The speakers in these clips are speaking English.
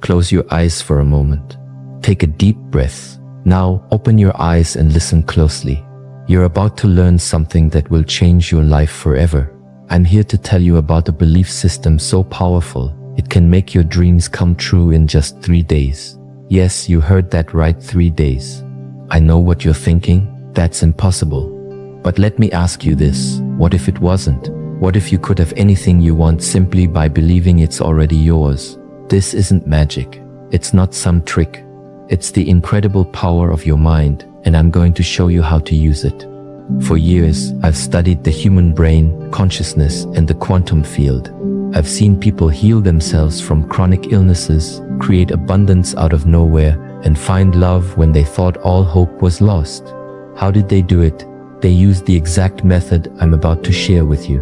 Close your eyes for a moment. Take a deep breath. Now, open your eyes and listen closely. You're about to learn something that will change your life forever. I'm here to tell you about a belief system so powerful, it can make your dreams come true in just 3 days. Yes, you heard that right, 3 days. I know what you're thinking, that's impossible. But let me ask you this, what if it wasn't? What if you could have anything you want simply by believing it's already yours? This isn't magic. It's not some trick. It's the incredible power of your mind, and I'm going to show you how to use it. For years, I've studied the human brain, consciousness, and the quantum field. I've seen people heal themselves from chronic illnesses, create abundance out of nowhere, and find love when they thought all hope was lost. How did they do it? They used the exact method I'm about to share with you.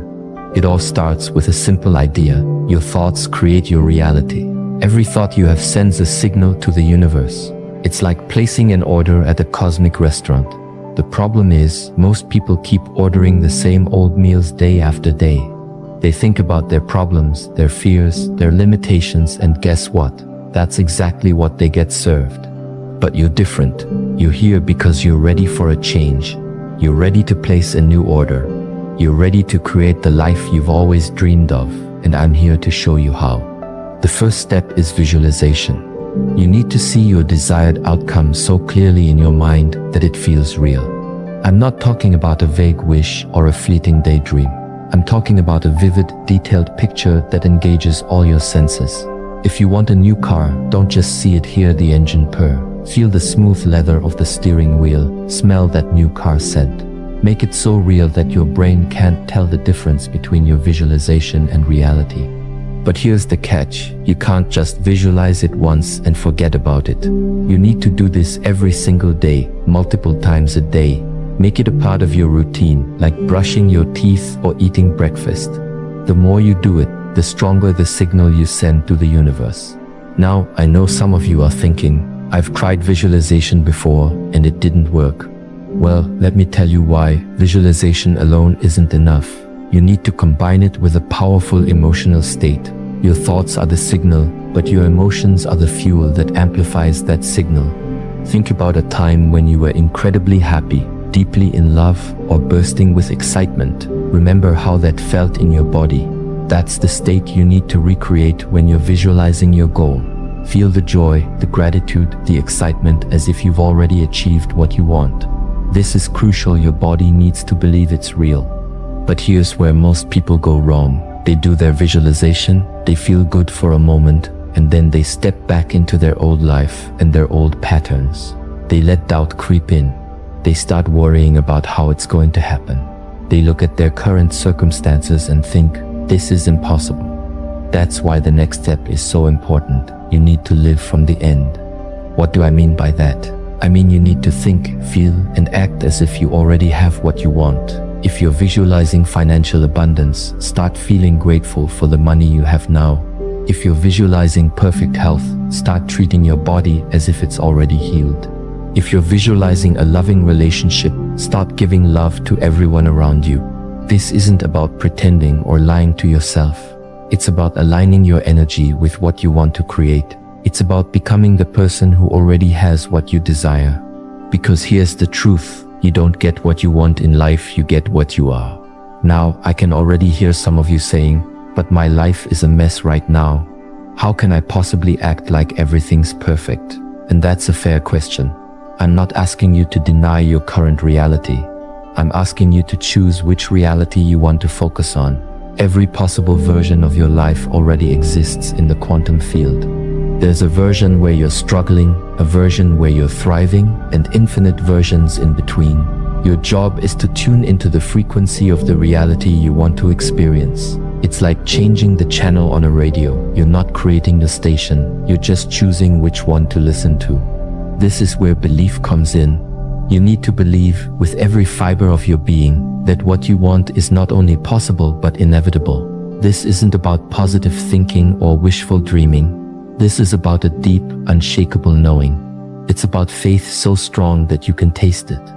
It all starts with a simple idea. Your thoughts create your reality. Every thought you have sends a signal to the universe. It's like placing an order at a cosmic restaurant. The problem is, most people keep ordering the same old meals day after day. They think about their problems, their fears, their limitations, and guess what? That's exactly what they get served. But you're different. You're here because you're ready for a change. You're ready to place a new order. You're ready to create the life you've always dreamed of, and I'm here to show you how. The first step is visualization. You need to see your desired outcome so clearly in your mind that it feels real. I'm not talking about a vague wish or a fleeting daydream. I'm talking about a vivid, detailed picture that engages all your senses. If you want a new car, don't just see it, hear the engine purr. Feel the smooth leather of the steering wheel, smell that new car scent. Make it so real that your brain can't tell the difference between your visualization and reality. But here's the catch, you can't just visualize it once and forget about it. You need to do this every single day, multiple times a day. Make it a part of your routine, like brushing your teeth or eating breakfast. The more you do it, the stronger the signal you send to the universe. Now, I know some of you are thinking, I've tried visualization before and it didn't work. Well, let me tell you why. Visualization alone isn't enough. You need to combine it with a powerful emotional state. Your thoughts are the signal, but your emotions are the fuel that amplifies that signal. Think about a time when you were incredibly happy, deeply in love, or bursting with excitement. Remember how that felt in your body. That's the state you need to recreate when you're visualizing your goal. Feel the joy, the gratitude, the excitement as if you've already achieved what you want. This is crucial. Your body needs to believe it's real. But here's where most people go wrong. They do their visualization, they feel good for a moment, and then they step back into their old life and their old patterns. They let doubt creep in. They start worrying about how it's going to happen. They look at their current circumstances and think, this is impossible. That's why the next step is so important. You need to live from the end. What do I mean by that? I mean you need to think, feel, and act as if you already have what you want. If you're visualizing financial abundance, start feeling grateful for the money you have now. If you're visualizing perfect health, start treating your body as if it's already healed. If you're visualizing a loving relationship, start giving love to everyone around you. This isn't about pretending or lying to yourself. It's about aligning your energy with what you want to create. It's about becoming the person who already has what you desire. Because here's the truth, you don't get what you want in life, you get what you are. Now, I can already hear some of you saying, but my life is a mess right now. How can I possibly act like everything's perfect? And that's a fair question. I'm not asking you to deny your current reality. I'm asking you to choose which reality you want to focus on. Every possible version of your life already exists in the quantum field. There's a version where you're struggling, a version where you're thriving, and infinite versions in between. Your job is to tune into the frequency of the reality you want to experience. It's like changing the channel on a radio. You're not creating the station, you're just choosing which one to listen to. This is where belief comes in. You need to believe with every fiber of your being that what you want is not only possible but inevitable. This isn't about positive thinking or wishful dreaming. This is about a deep, unshakable knowing. It's about faith so strong that you can taste it.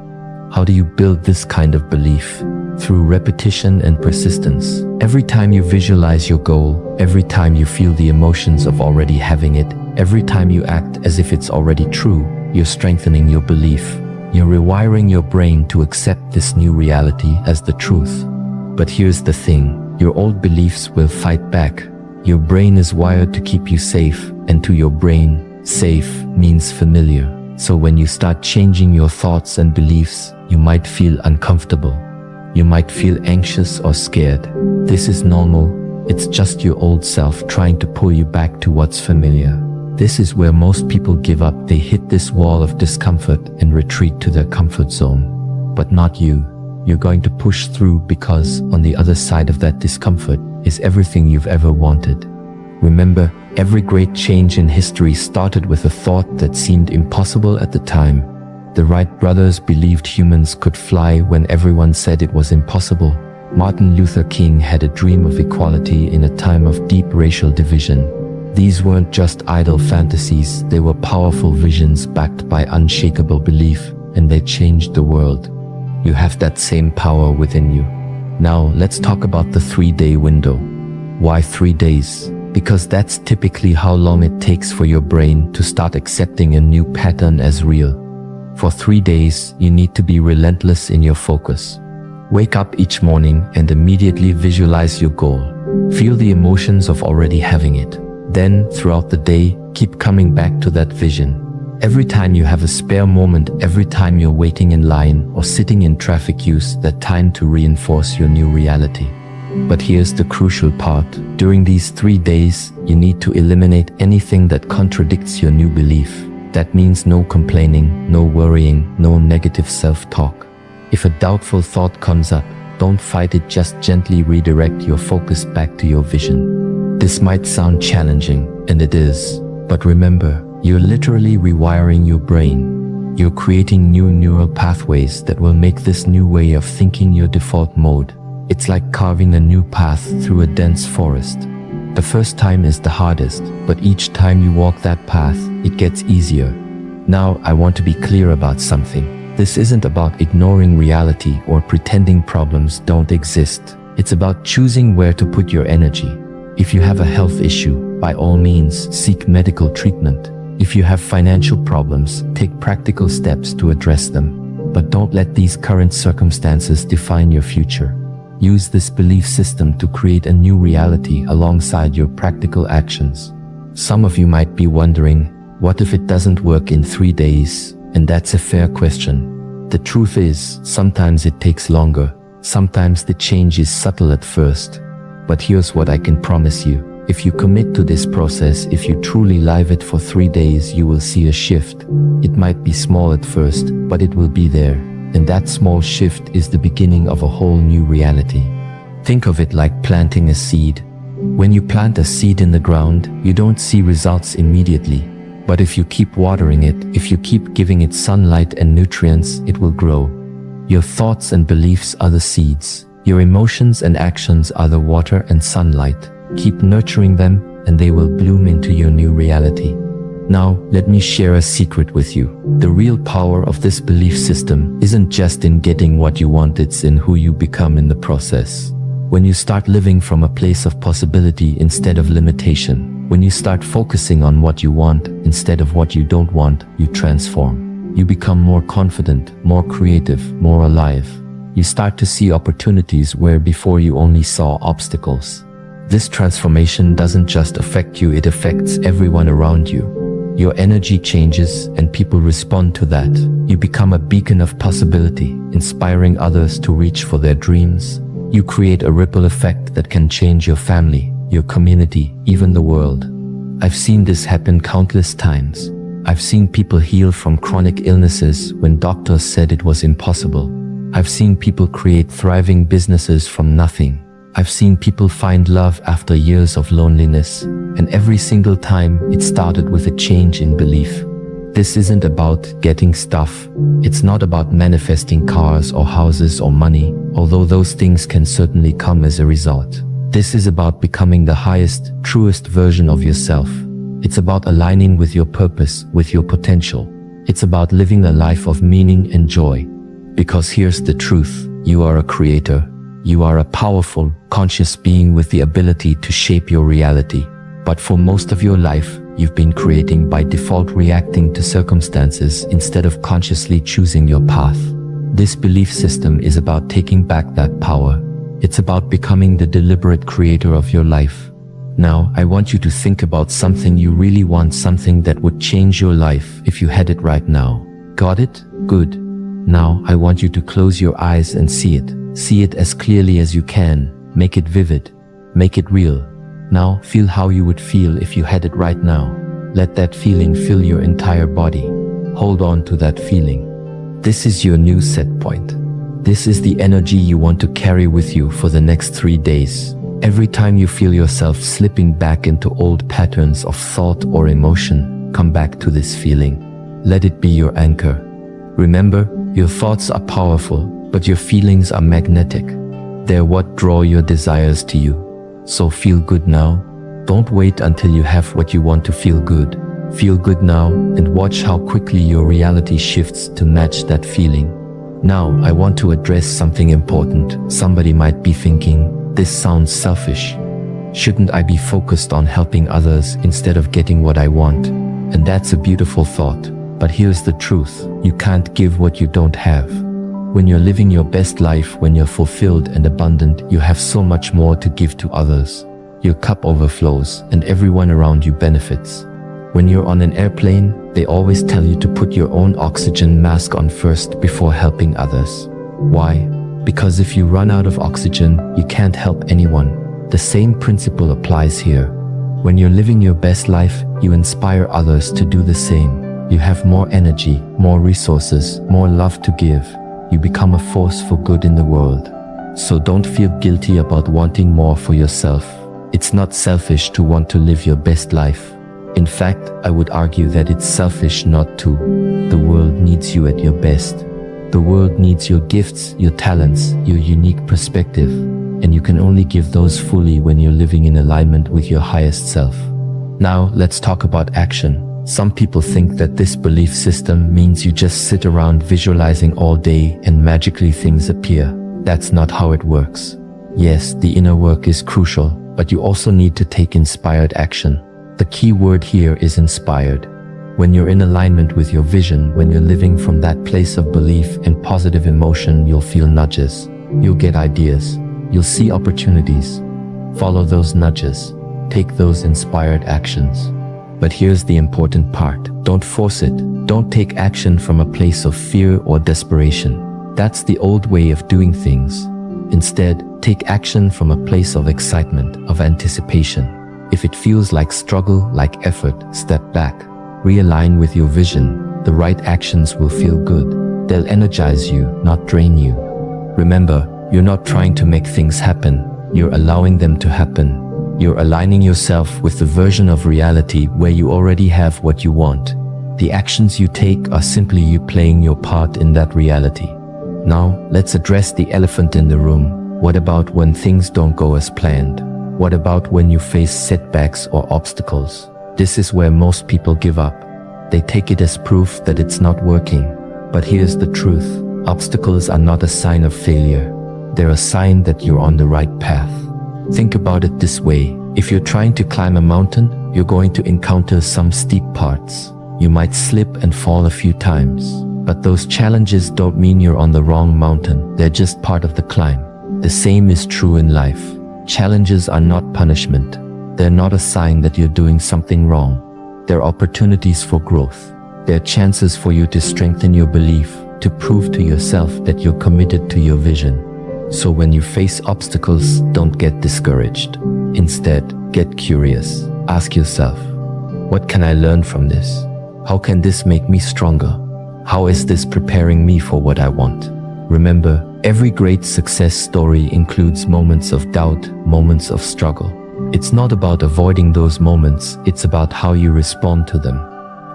How do you build this kind of belief? Through repetition and persistence. Every time you visualize your goal, every time you feel the emotions of already having it, Every time you act as if it's already true, you're strengthening your belief. You're rewiring your brain to accept this new reality as the truth. But here's the thing, your old beliefs will fight back. Your brain is wired to keep you safe, and to your brain, safe means familiar. So when you start changing your thoughts and beliefs, you might feel uncomfortable. You might feel anxious or scared. This is normal. It's just your old self trying to pull you back to what's familiar. This is where most people give up. They hit this wall of discomfort and retreat to their comfort zone. But not you. You're going to push through, because on the other side of that discomfort is everything you've ever wanted. Remember, every great change in history started with a thought that seemed impossible at the time. The Wright brothers believed humans could fly when everyone said it was impossible. Martin Luther King had a dream of equality in a time of deep racial division. These weren't just idle fantasies, they were powerful visions backed by unshakable belief, and they changed the world. You have that same power within you. Now, let's talk about the 3-day window. Why 3 days? Because that's typically how long it takes for your brain to start accepting a new pattern as real. For 3 days, you need to be relentless in your focus. Wake up each morning and immediately visualize your goal. Feel the emotions of already having it. Then, throughout the day, keep coming back to that vision. Every time you have a spare moment, every time you're waiting in line or sitting in traffic, use that time to reinforce your new reality. But here's the crucial part. During these 3 days, you need to eliminate anything that contradicts your new belief. That means no complaining, no worrying, no negative self-talk. If a doubtful thought comes up, don't fight it, just gently redirect your focus back to your vision. This might sound challenging, and it is, but remember, you're literally rewiring your brain. You're creating new neural pathways that will make this new way of thinking your default mode. It's like carving a new path through a dense forest. The first time is the hardest, but each time you walk that path, it gets easier. Now, I want to be clear about something. This isn't about ignoring reality or pretending problems don't exist. It's about choosing where to put your energy. If you have a health issue, by all means, seek medical treatment. If you have financial problems, take practical steps to address them. But don't let these current circumstances define your future. Use this belief system to create a new reality alongside your practical actions. Some of you might be wondering, what if it doesn't work in 3 days? And that's a fair question. The truth is, sometimes it takes longer. Sometimes the change is subtle at first. But here's what I can promise you. If you commit to this process, if you truly live it for 3 days, you will see a shift. It might be small at first, but it will be there. And that small shift is the beginning of a whole new reality. Think of it like planting a seed. When you plant a seed in the ground, you don't see results immediately. But if you keep watering it, if you keep giving it sunlight and nutrients, it will grow. Your thoughts and beliefs are the seeds. Your emotions and actions are the water and sunlight. Keep nurturing them, and they will bloom into your new reality. Now, let me share a secret with you. The real power of this belief system isn't just in getting what you want, it's in who you become in the process. When you start living from a place of possibility instead of limitation, when you start focusing on what you want instead of what you don't want, you transform. You become more confident, more creative, more alive. You start to see opportunities where before you only saw obstacles. This transformation doesn't just affect you, it affects everyone around you. Your energy changes and people respond to that. You become a beacon of possibility, inspiring others to reach for their dreams. You create a ripple effect that can change your family, your community, even the world. I've seen this happen countless times. I've seen people heal from chronic illnesses when doctors said it was impossible. I've seen people create thriving businesses from nothing. I've seen people find love after years of loneliness, and every single time it started with a change in belief. This isn't about getting stuff. It's not about manifesting cars or houses or money, although those things can certainly come as a result. This is about becoming the highest, truest version of yourself. It's about aligning with your purpose, with your potential. It's about living a life of meaning and joy. Because here's the truth, you are a creator. You are a powerful, conscious being with the ability to shape your reality. But for most of your life, You've been creating by default, reacting to circumstances instead of consciously choosing your path. This belief system is about taking back that power. It's about becoming the deliberate creator of your life. Now, I want you to think about something you really want, something that would change your life if you had it right now. Got it? Good. Now, I want you to close your eyes and see it. See it as clearly as you can. Make it vivid. Make it real. Now, feel how you would feel if you had it right now. Let that feeling fill your entire body. Hold on to that feeling. This is your new set point. This is the energy you want to carry with you for the next 3 days. Every time you feel yourself slipping back into old patterns of thought or emotion, come back to this feeling. Let it be your anchor. Remember, your thoughts are powerful, but your feelings are magnetic. They're what draw your desires to you. So feel good now. Don't wait until you have what you want to feel good. Feel good now and watch how quickly your reality shifts to match that feeling. Now, I want to address something important. Somebody might be thinking, this sounds selfish. Shouldn't I be focused on helping others instead of getting what I want? And that's a beautiful thought. But here's the truth. You can't give what you don't have. When you're living your best life, when you're fulfilled and abundant, you have so much more to give to others. Your cup overflows and everyone around you benefits. When you're on an airplane, they always tell you to put your own oxygen mask on first before helping others. Why? Because if you run out of oxygen, you can't help anyone. The same principle applies here. When you're living your best life, you inspire others to do the same. You have more energy, more resources, more love to give. You become a force for good in the world. So don't feel guilty about wanting more for yourself. It's not selfish to want to live your best life. In fact, I would argue that it's selfish not to. The world needs you at your best. The world needs your gifts, your talents, your unique perspective, and you can only give those fully when you're living in alignment with your highest self. Now, let's talk about action. Some people think that this belief system means you just sit around visualizing all day and magically things appear. That's not how it works. Yes, the inner work is crucial, but you also need to take inspired action. The key word here is inspired. When you're in alignment with your vision, when you're living from that place of belief and positive emotion, you'll feel nudges. You'll get ideas. You'll see opportunities. Follow those nudges. Take those inspired actions. But here's the important part. Don't force it. Don't take action from a place of fear or desperation. That's the old way of doing things. Instead, take action from a place of excitement, of anticipation. If it feels like struggle, like effort, step back. Realign with your vision. The right actions will feel good. They'll energize you, not drain you. Remember, you're not trying to make things happen. You're allowing them to happen. You're aligning yourself with the version of reality where you already have what you want. The actions you take are simply you playing your part in that reality. Now, let's address the elephant in the room. What about when things don't go as planned? What about when you face setbacks or obstacles? This is where most people give up. They take it as proof that it's not working. But here's the truth. Obstacles are not a sign of failure. They're a sign that you're on the right path. Think about it this way. If you're trying to climb a mountain, you're going to encounter some steep parts. You might slip and fall a few times. But those challenges don't mean you're on the wrong mountain. They're just part of the climb. The same is true in life. Challenges are not punishment. They're not a sign that you're doing something wrong. They're opportunities for growth. They're chances for you to strengthen your belief, to prove to yourself that you're committed to your vision. So when you face obstacles, don't get discouraged. Instead, get curious. Ask yourself, what can I learn from this? How can this make me stronger? How is this preparing me for what I want? Remember, every great success story includes moments of doubt, moments of struggle. It's not about avoiding those moments, it's about how you respond to them.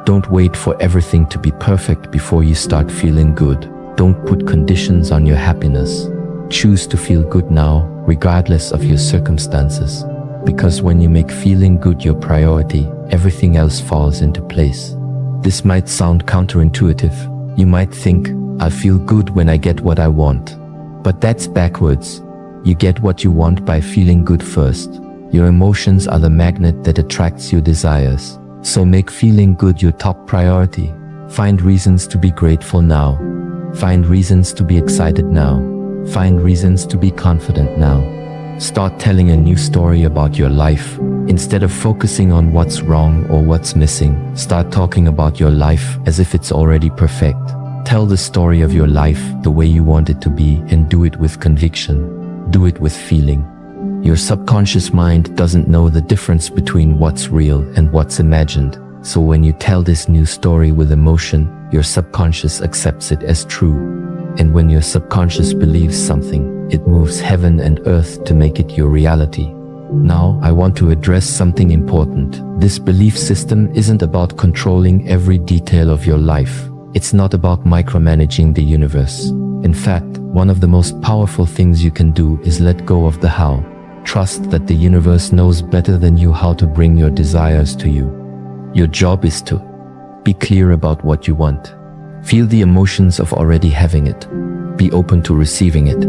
Don't wait for everything to be perfect before you start feeling good. Don't put conditions on your happiness. Choose to feel good now, regardless of your circumstances. Because when you make feeling good your priority, everything else falls into place. This might sound counterintuitive. You might think, I feel good when I get what I want. But that's backwards. You get what you want by feeling good first. Your emotions are the magnet that attracts your desires. So make feeling good your top priority. Find reasons to be grateful now. Find reasons to be excited now. Find reasons to be confident now. Start telling a new story about your life. Instead of focusing on what's wrong or what's missing, start talking about your life as if it's already perfect. Tell the story of your life the way you want it to be, and do it with conviction. Do it with feeling. Your subconscious mind doesn't know the difference between what's real and what's imagined. So when you tell this new story with emotion, your subconscious accepts it as true. And when your subconscious believes something, it moves heaven and earth to make it your reality. Now, I want to address something important. This belief system isn't about controlling every detail of your life. It's not about micromanaging the universe. In fact, one of the most powerful things you can do is let go of the how. Trust that the universe knows better than you how to bring your desires to you. Your job is to be clear about what you want. Feel the emotions of already having it. Be open to receiving it.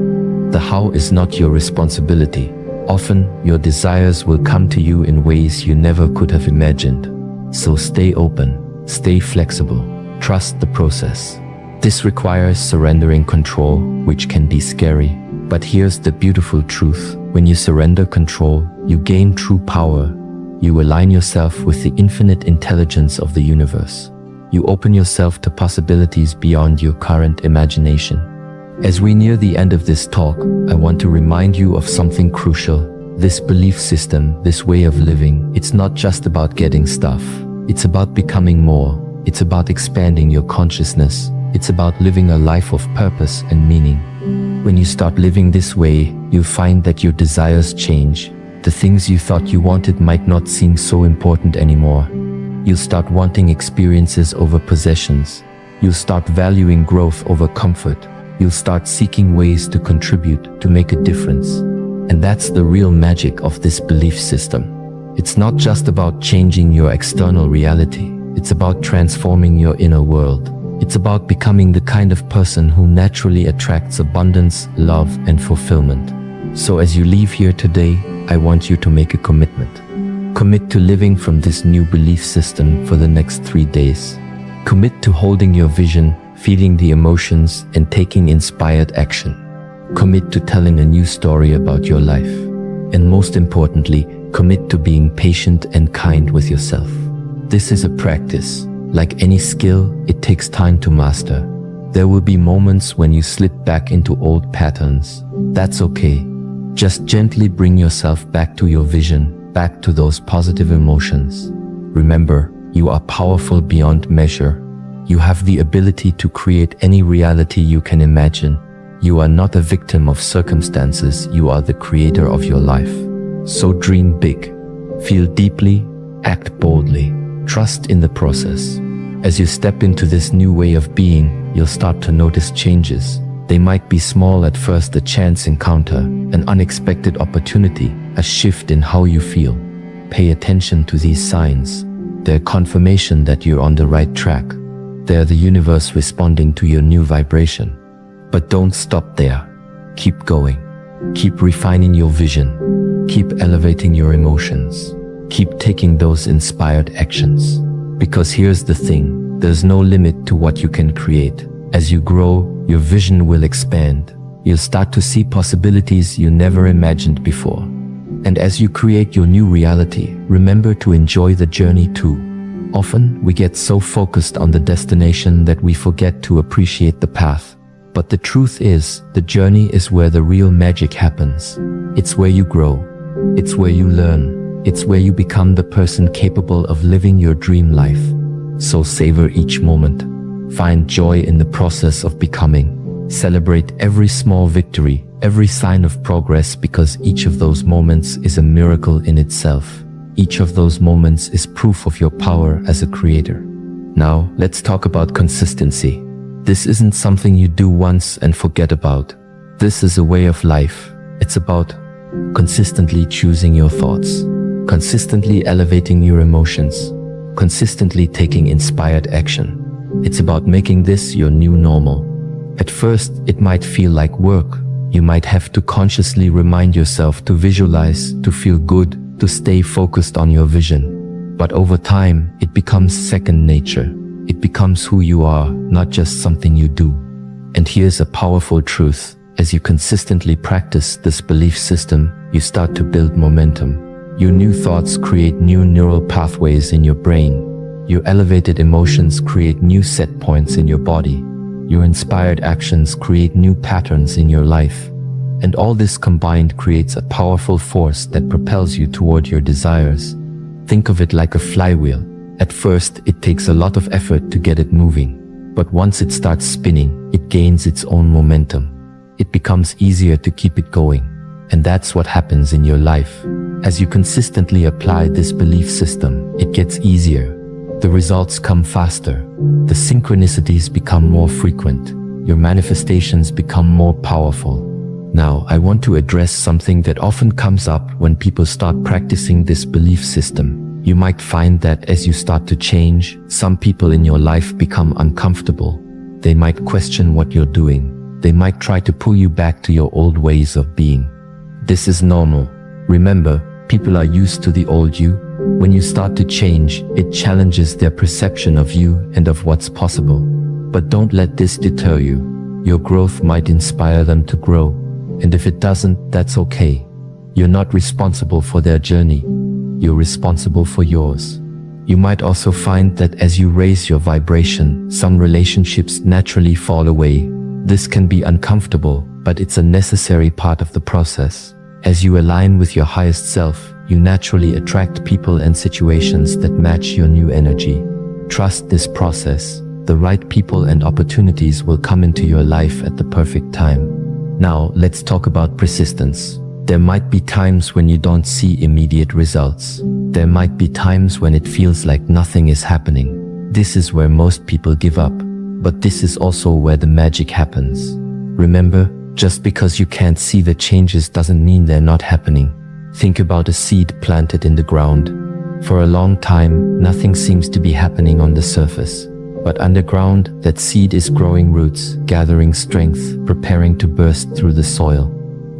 The how is not your responsibility. Often, your desires will come to you in ways you never could have imagined. So stay open, stay flexible, trust the process. This requires surrendering control, which can be scary. But here's the beautiful truth. When you surrender control, you gain true power. You align yourself with the infinite intelligence of the universe. You open yourself to possibilities beyond your current imagination. As we near the end of this talk, I want to remind you of something crucial. This belief system, this way of living, it's not just about getting stuff. It's about becoming more. It's about expanding your consciousness. It's about living a life of purpose and meaning. When you start living this way, you'll find that your desires change. The things you thought you wanted might not seem so important anymore. You'll start wanting experiences over possessions. You'll start valuing growth over comfort. You'll start seeking ways to contribute, to make a difference. And that's the real magic of this belief system. It's not just about changing your external reality. It's about transforming your inner world. It's about becoming the kind of person who naturally attracts abundance, love, and fulfillment. So as you leave here today, I want you to make a commitment. Commit to living from this new belief system for the next 3 days. Commit to holding your vision, feeling the emotions, and taking inspired action. Commit to telling a new story about your life. And most importantly, commit to being patient and kind with yourself. This is a practice. Like any skill, it takes time to master. There will be moments when you slip back into old patterns. That's okay. Just gently bring yourself back to your vision, back to those positive emotions. Remember, you are powerful beyond measure. You have the ability to create any reality you can imagine. You are not a victim of circumstances, you are the creator of your life. So dream big, feel deeply, act boldly, trust in the process. As you step into this new way of being, you'll start to notice changes. They might be small at first: a chance encounter, an unexpected opportunity, a shift in how you feel. Pay attention to these signs. They're confirmation that you're on the right track. They're the universe responding to your new vibration. But don't stop there. Keep going. Keep refining your vision. Keep elevating your emotions. Keep taking those inspired actions. Because here's the thing, there's no limit to what you can create. As you grow, your vision will expand. You'll start to see possibilities you never imagined before. And as you create your new reality, remember to enjoy the journey too. Often, we get so focused on the destination that we forget to appreciate the path. But the truth is, the journey is where the real magic happens. It's where you grow. It's where you learn. It's where you become the person capable of living your dream life. So savor each moment. Find joy in the process of becoming. Celebrate every small victory, every sign of progress, because each of those moments is a miracle in itself. Each of those moments is proof of your power as a creator. Now, let's talk about consistency. This isn't something you do once and forget about. This is a way of life. It's about consistently choosing your thoughts, consistently elevating your emotions, consistently taking inspired action. It's about making this your new normal. At first, it might feel like work. You might have to consciously remind yourself to visualize, to feel good, to stay focused on your vision. But over time, it becomes second nature. It becomes who you are, not just something you do. And here's a powerful truth. As you consistently practice this belief system, you start to build momentum. Your new thoughts create new neural pathways in your brain. Your elevated emotions create new set points in your body. Your inspired actions create new patterns in your life. And all this combined creates a powerful force that propels you toward your desires. Think of it like a flywheel. At first, it takes a lot of effort to get it moving. But once it starts spinning, it gains its own momentum. It becomes easier to keep it going. And that's what happens in your life. As you consistently apply this belief system, it gets easier. The results come faster. The synchronicities become more frequent. Your manifestations become more powerful. Now, I want to address something that often comes up when people start practicing this belief system. You might find that as you start to change, some people in your life become uncomfortable. They might question what you're doing. They might try to pull you back to your old ways of being. This is normal. Remember, people are used to the old you. When you start to change, it challenges their perception of you and of what's possible. But don't let this deter you. Your growth might inspire them to grow. And if it doesn't, that's okay. You're not responsible for their journey. You're responsible for yours. You might also find that as you raise your vibration, some relationships naturally fall away. This can be uncomfortable, but it's a necessary part of the process. As you align with your highest self, you naturally attract people and situations that match your new energy. Trust this process. The right people and opportunities will come into your life at the perfect time. Now, let's talk about persistence. There might be times when you don't see immediate results. There might be times when it feels like nothing is happening. This is where most people give up. But this is also where the magic happens. Remember, just because you can't see the changes doesn't mean they're not happening. Think about a seed planted in the ground. For a long time, nothing seems to be happening on the surface. But underground, that seed is growing roots, gathering strength, preparing to burst through the soil.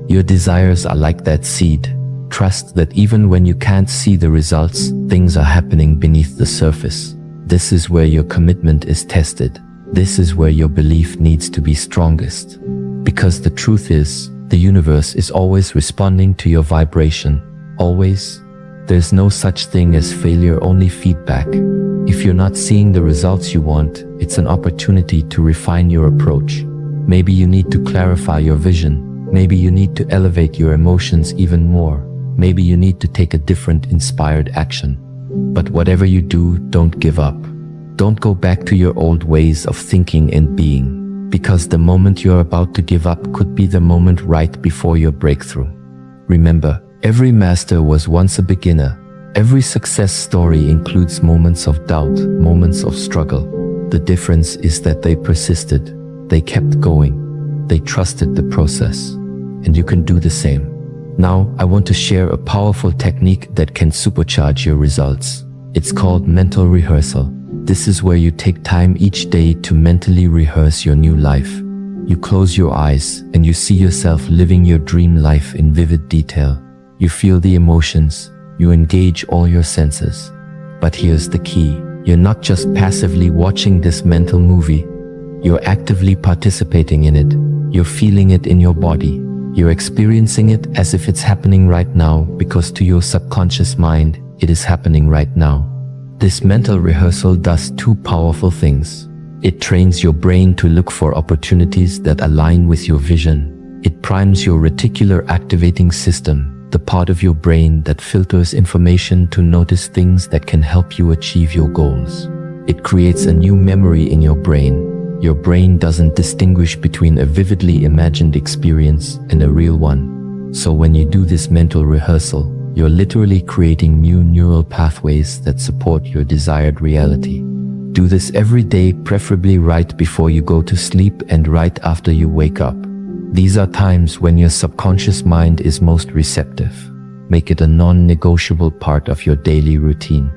Your desires are like that seed. Trust that even when you can't see the results, things are happening beneath the surface. This is where your commitment is tested. This is where your belief needs to be strongest. Because the truth is, the universe is always responding to your vibration. Always. There's no such thing as failure, only feedback. If you're not seeing the results you want, it's an opportunity to refine your approach. Maybe you need to clarify your vision. Maybe you need to elevate your emotions even more. Maybe you need to take a different inspired action. But whatever you do, don't give up. Don't go back to your old ways of thinking and being. Because the moment you're about to give up could be the moment right before your breakthrough. Remember, every master was once a beginner. Every success story includes moments of doubt, moments of struggle. The difference is that they persisted. They kept going. They trusted the process. And you can do the same. Now, I want to share a powerful technique that can supercharge your results. It's called mental rehearsal. This is where you take time each day to mentally rehearse your new life. You close your eyes and you see yourself living your dream life in vivid detail. You feel the emotions. You engage all your senses. But here's the key. You're not just passively watching this mental movie. You're actively participating in it. You're feeling it in your body. You're experiencing it as if it's happening right now, because to your subconscious mind, it is happening right now. This mental rehearsal does two powerful things. It trains your brain to look for opportunities that align with your vision. It primes your reticular activating system, the part of your brain that filters information to notice things that can help you achieve your goals. It creates a new memory in your brain. Your brain doesn't distinguish between a vividly imagined experience and a real one. So when you do this mental rehearsal, you're literally creating new neural pathways that support your desired reality. Do this every day, preferably right before you go to sleep and right after you wake up. These are times when your subconscious mind is most receptive. Make it a non-negotiable part of your daily routine.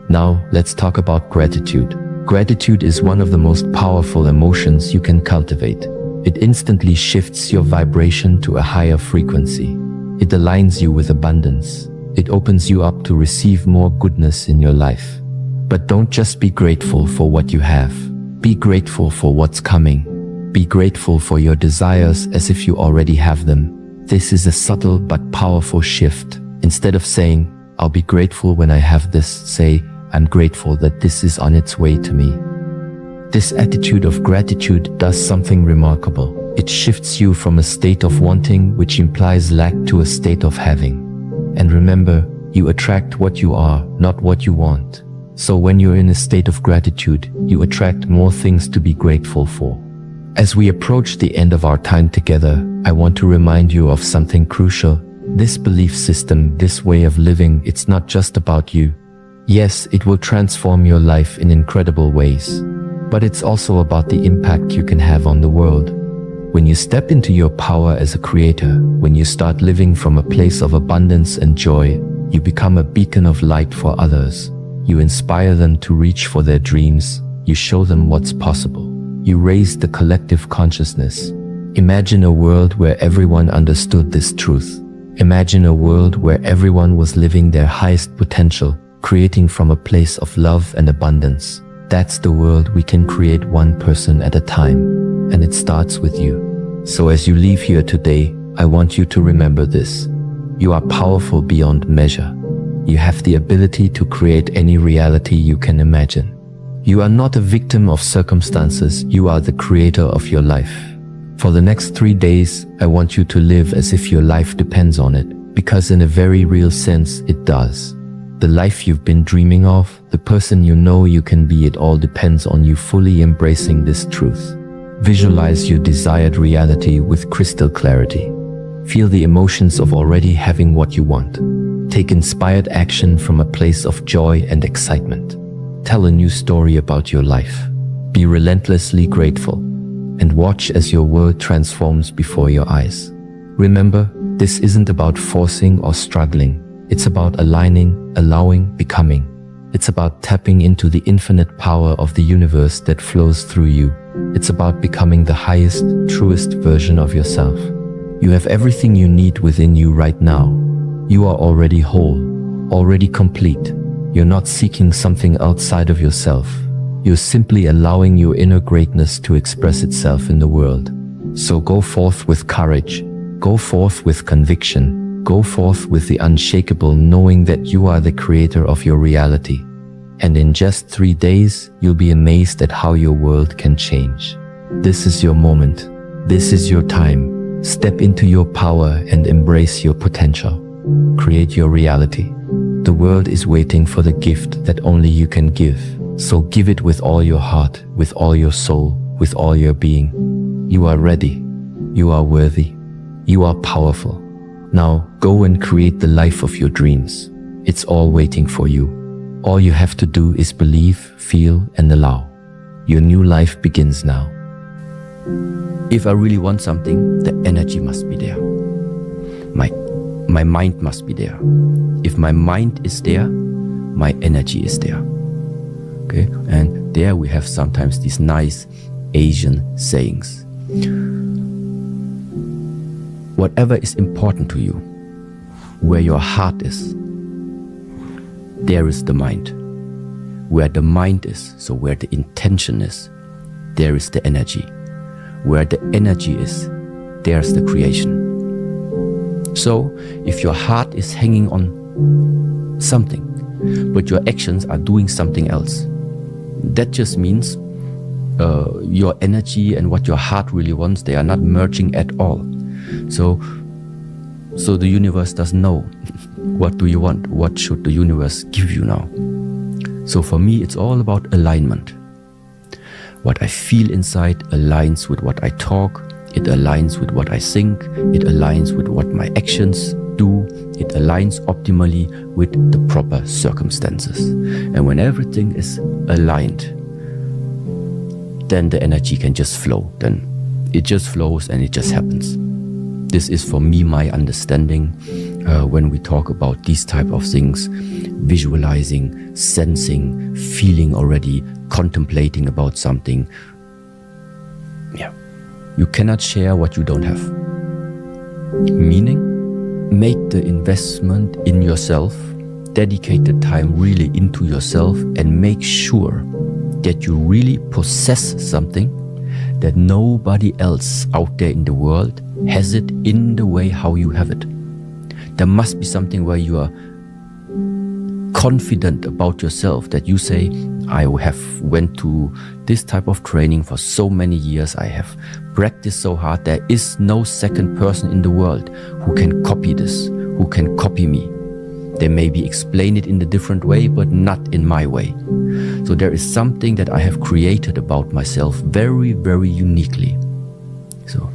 Now, let's talk about gratitude. Gratitude is one of the most powerful emotions you can cultivate. It instantly shifts your vibration to a higher frequency. It aligns you with abundance. It opens you up to receive more goodness in your life. But don't just be grateful for what you have. Be grateful for what's coming. Be grateful for your desires as if you already have them. This is a subtle but powerful shift. Instead of saying, I'll be grateful when I have this, say, I'm grateful that this is on its way to me. This attitude of gratitude does something remarkable. It shifts you from a state of wanting, which implies lack, to a state of having. And remember, you attract what you are, not what you want. So when you're in a state of gratitude, you attract more things to be grateful for. As we approach the end of our time together, I want to remind you of something crucial. This belief system, this way of living, it's not just about you. Yes, it will transform your life in incredible ways. But it's also about the impact you can have on the world. When you step into your power as a creator, when you start living from a place of abundance and joy, you become a beacon of light for others. You inspire them to reach for their dreams. You show them what's possible. You raise the collective consciousness. Imagine a world where everyone understood this truth. Imagine a world where everyone was living their highest potential, creating from a place of love and abundance. That's the world we can create, one person at a time. And it starts with you. So as you leave here today, I want you to remember this. You are powerful beyond measure. You have the ability to create any reality you can imagine. You are not a victim of circumstances, you are the creator of your life. For the next 3 days, I want you to live as if your life depends on it, because in a very real sense, it does. The life you've been dreaming of, the person you know you can be, it all depends on you fully embracing this truth. Visualize your desired reality with crystal clarity. Feel the emotions of already having what you want. Take inspired action from a place of joy and excitement. Tell a new story about your life. Be relentlessly grateful. And watch as your world transforms before your eyes. Remember, this isn't about forcing or struggling. It's about aligning, allowing, becoming. It's about tapping into the infinite power of the universe that flows through you. It's about becoming the highest, truest version of yourself. You have everything you need within you right now. You are already whole, already complete. You're not seeking something outside of yourself. You're simply allowing your inner greatness to express itself in the world. So go forth with courage. Go forth with conviction. Go forth with the unshakable, knowing that you are the creator of your reality. And in just 3 days, you'll be amazed at how your world can change. This is your moment. This is your time. Step into your power and embrace your potential. Create your reality. The world is waiting for the gift that only you can give. So give it with all your heart, with all your soul, with all your being. You are ready. You are worthy. You are powerful. Now go and create the life of your dreams. It's all waiting for you. All you have to do is believe, feel, and allow. Your new life begins now. If I really want something, the energy must be there. My mind must be there. If my mind is there, my energy is there. Okay? And there we have sometimes these nice Asian sayings. Whatever is important to you, where your heart is, there is the mind. Where the mind is, so where the intention is, there is the energy. Where the energy is, there's the creation. So, if your heart is hanging on something, but your actions are doing something else, that just means your energy and what your heart really wants, they are not merging at all. So the universe doesn't know. What do you want? What should the universe give you now? So for me, it's all about alignment. What I feel inside aligns with what I talk. It aligns with what I think. It aligns with what my actions do. It aligns optimally with the proper circumstances. And when everything is aligned, then the energy can just flow. Then it just flows and it just happens. This is for me my understanding when we talk about these type of things, visualizing, sensing, feeling already, contemplating about something. Yeah, you cannot share what you don't have. Meaning, make the investment in yourself, dedicate the time really into yourself, and make sure that you really possess something that nobody else out there in the world has it in the way how you have it. There must be something where you are confident about yourself, that you say, I have went to this type of training for so many years, I have practiced so hard, there is no second person in the world who can copy this, who can copy me. They maybe explain it in a different way, but not in my way. So there is something that I have created about myself very, very uniquely. So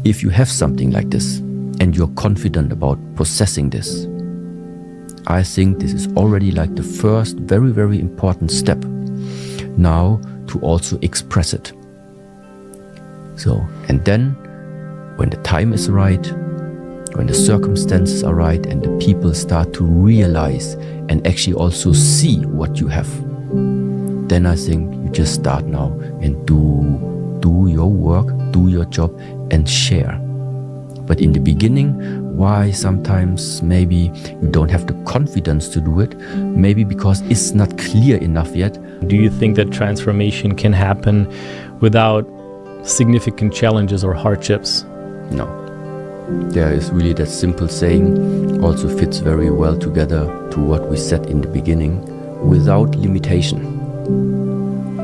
if you have something like this and you're confident about possessing this, I think this is already like the first very, very important step now to also express it. So, and then when the time is right, when the circumstances are right and the people start to realize and actually also see what you have, then I think you just start now and do your work, do your job and share. But in the beginning, why sometimes maybe you don't have the confidence to do it? Maybe because it's not clear enough yet. Do you think that transformation can happen without significant challenges or hardships? No. There is really that simple saying, also fits very well together to what we said in the beginning. Without limitation,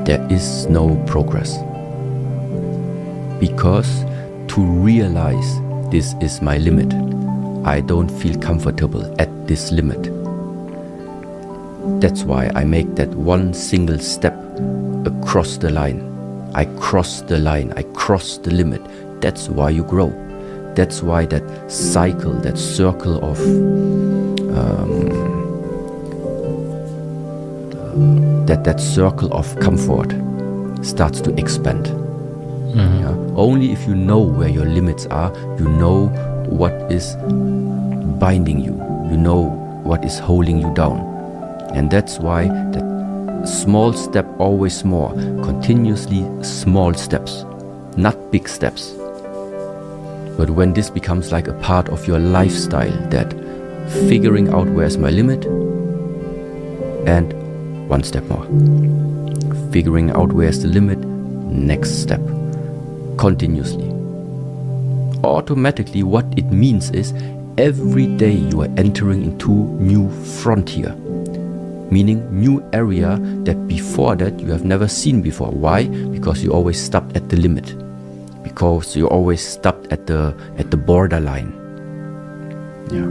there is no progress. Because to realize this is my limit, I don't feel comfortable at this limit. That's why I make that one single step across the line. I cross the line, I cross the limit. That's why you grow. That's why that cycle, that circle of that circle of comfort starts to expand. Mm-hmm. Yeah? Only if you know where your limits are, you know what is binding you, you know what is holding you down. And that's why that small step, always more, continuously small steps, not big steps. But when this becomes like a part of your lifestyle, that figuring out where's my limit, and one step more. Figuring out where's the limit, next step. Continuously. Automatically what it means is every day you are entering into new frontier. Meaning new area that before that you have never seen before. Why? Because you always stopped at the limit. Because you always stopped at the borderline. Yeah.